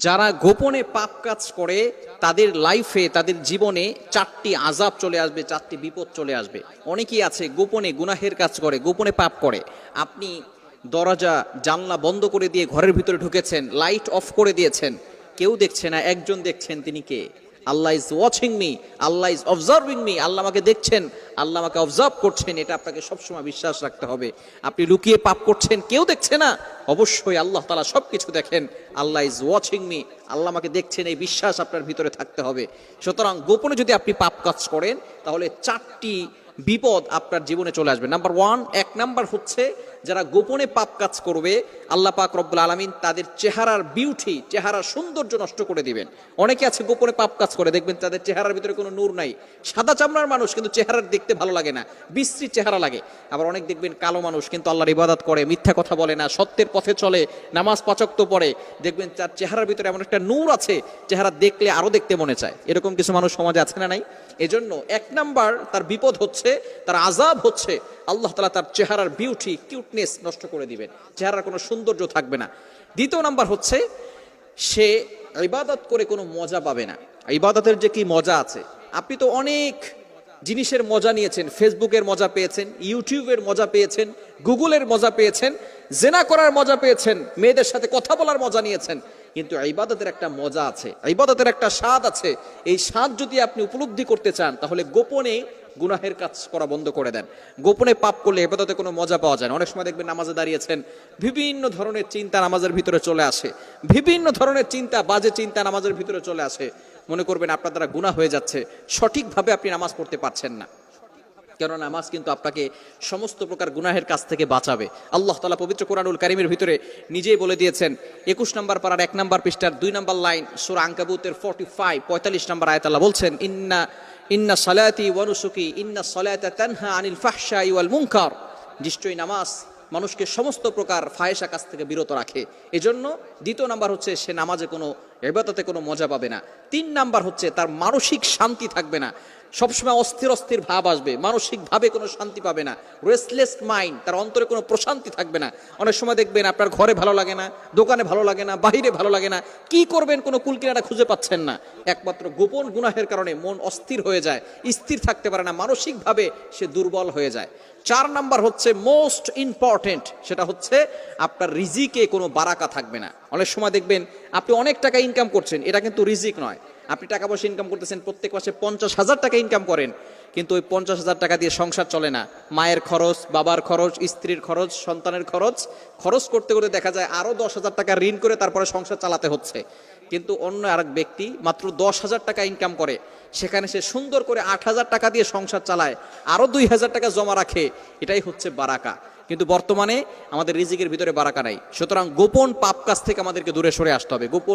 যারা গোপনে পাপ কাজ করে তাদের লাইফে, তাদের জীবনে চারটি আযাব চলে আসবে, চারটি বিপদ চলে আসবে। অনেকেই আছে গোপনে গুনাহের কাজ করে, গোপনে পাপ করে। আপনি দরজা জানলা বন্ধ করে দিয়ে ঘরের ভিতরে ঢুকেছেন, লাইট অফ করে দিয়েছেন, কেউ দেখছে না, একজন দেখছেন, তিনি কে? Allah is watching me, Allah is observing me, আল্লাহ আমাকে দেখছেন, আল্লাহ আমাকে অবজার্ভ করছেন। এটা আপনাকে সবসময় বিশ্বাস রাখতে হবে। আপনি লুকিয়ে পাপ করছেন, কেউ দেখছে না, অবশ্যই আল্লাহ তাআলা সবকিছু দেখেন। আল্লাহ ইজ ওয়াচিং মি, আল্লাহ আমাকে দেখছেন, এই বিশ্বাস আপনার ভিতরে থাকতে হবে। সুতরাং গোপনে যদি আপনি পাপ কাজ করেন তাহলে চারটি বিপদ আপনার জীবনে চলে আসবে। নাম্বার ওয়ান, এক নাম্বার হচ্ছে যারা গোপনে পাপ কাজ করবে, আল্লাহ পাক রব্বুল আলামিন তাদের চেহারার বিউটি, চেহারার সৌন্দর্য নষ্ট করে দিবেন। অনেকে আছে গোপনে পাপ কাজ করে, দেখবেন তাদের চেহারার ভিতরে কোনো নূর নাই, সাদা চামড়ার মানুষ কিন্তু চেহারার দেখতে ভালো লাগে না, বিশ্রী চেহারা লাগে। আবার অনেক দেখবেন কালো মানুষ কিন্তু আল্লাহর ইবাদত করে, মিথ্যা কথা বলে না, সত্যের পথে চলে, নামাজ পাঁচ ওয়াক্ত পড়ে, দেখবেন তার চেহারার ভিতরে এমন একটা নূর আছে, চেহারা দেখলে আরো দেখতে মনে চায়। এরকম কিছু মানুষ সমাজে আছে না নাই? এজন্য এক নাম্বার তার বিপদ হচ্ছে, তার আযাব হচ্ছে, আল্লাহ তাআলা তার চেহারার বিউটি, কিউটনেস নষ্ট করে দিবেন, চেহারার কোনো সৌন্দর্য থাকবে না। দ্বিতীয় নাম্বার হচ্ছে সে ইবাদত করে কোনো মজা পাবে না। ইবাদতের যে কি মজা আছে, আপনি তো অনেক জিনিসের মজা নিয়েছেন, ফেসবুকের মজা পেয়েছেন, ইউটিউবের মজা পেয়েছেন, গুগলের মজা পেয়েছেন, জেনা করার মজা পেয়েছেন, মেয়েদের সাথে কথা বলার মজা নিয়েছেন, কিন্তু ইবাদতের একটা মজা আছে, ইবাদতের একটা স্বাদ আছে। এই স্বাদ যদি আপনি উপলব্ধি করতে চান তাহলে গোপনে গুনাহের কাজ করা বন্ধ করে দেন। গোপনে পাপ করলে ইবাদতে কোনো মজা পাওয়া যায় না। অনেক সময় দেখবেন নামাজে দাঁড়িয়েছেন, বিভিন্ন ধরনের চিন্তা নামাজের ভিতরে চলে আসে, বিভিন্ন ধরনের চিন্তা, বাজে চিন্তা নামাজের ভিতরে চলে আসে। মনে করবেন আপনার দ্বারা গুনাহ হয়ে যাচ্ছে, সঠিকভাবে আপনি নামাজ পড়তে পারছেন না, কেন নামাজ কিন্তু আপনাকে সমস্ত প্রকার গুনাহের কাছ থেকে বাঁচাবে। আল্লাহ তাআলা পবিত্র কোরআনুল কারীমের ভিতরে নিজেই বলে দিয়েছেন, 21 নম্বর পারার 1 নম্বর পৃষ্ঠার 2 নম্বর লাইন, সূরা আনকাবুতের 45 নম্বর আয়াত, আল্লাহ বলছেন, ইন্না সালাতি ওয়া নুসুকি ইন্না সালাতা তানহা আনিল ফাহশাই ওয়াল মুনকার। নিশ্চয়ই নামাজ মানুষকে সমস্ত প্রকার ফাহেশা কাজ থেকে বিরত রাখে। এজন্য দ্বিতীয় নাম্বার হচ্ছে সে নামাজে কোনো ইবাদতে কোনো মজা পাবে না। 3 নাম্বার হচ্ছে তার মানসিক শান্তি থাকবে না, সবসময় অস্থির অস্থির ভাব আসবে, মানসিকভাবে কোনো শান্তি পাবে না, রেস্টলেস মাইন্ড, তার অন্তরে কোনো প্রশান্তি থাকবে না। অনেক সময় দেখবেন আপনার ঘরে ভালো লাগে না, দোকানে ভালো লাগে না, বাহিরে ভালো লাগে না, কি করবেন কোনো কুলকিনারা খুঁজে পাচ্ছেন না। একমাত্র গোপন গুনাহের কারণে মন অস্থির হয়ে যায়, স্থির থাকতে পারে না, মানসিকভাবে সে দুর্বল হয়ে যায়। 4 নাম্বার হচ্ছে মোস্ট ইম্পর্টেন্ট, সেটা হচ্ছে আপনার রিজিকে কোনো বারাকা থাকবে না। অনেক সময় দেখবেন আপনি অনেক টাকা ইনকাম করছেন, এটা কিন্তু রিজিক নয়। আপনি টাকা পয়সা ইনকাম করতেছেন, প্রত্যেক মাসে 50,000 টাকা ইনকাম করেন, কিন্তু ওই 50,000 টাকা দিয়ে সংসার চলে না। মায়ের খরচ, বাবার খরচ, স্ত্রীর খরচ, সন্তানের খরচ, খরচ করতে করতে দেখা যায় আরো 10,000 টাকা ঋণ করে তারপরে সংসার চালাতে হচ্ছে। কিন্তু অন্য আরেক ব্যক্তি মাত্র 10,000 টাকা ইনকাম করে, সেখানে সে সুন্দর করে 8,000 টাকা দিয়ে সংসার চালায়, আরো 2,000 টাকা জমা রাখে, এটাই হচ্ছে বারাকা। কিন্তু বর্তমানে আমাদের রিজিকের ভিতরে বারাকা নাই। সুতরাং গোপন পাপ কাজ থেকে আমাদেরকে দূরে সরে আসতে হবে। গোপন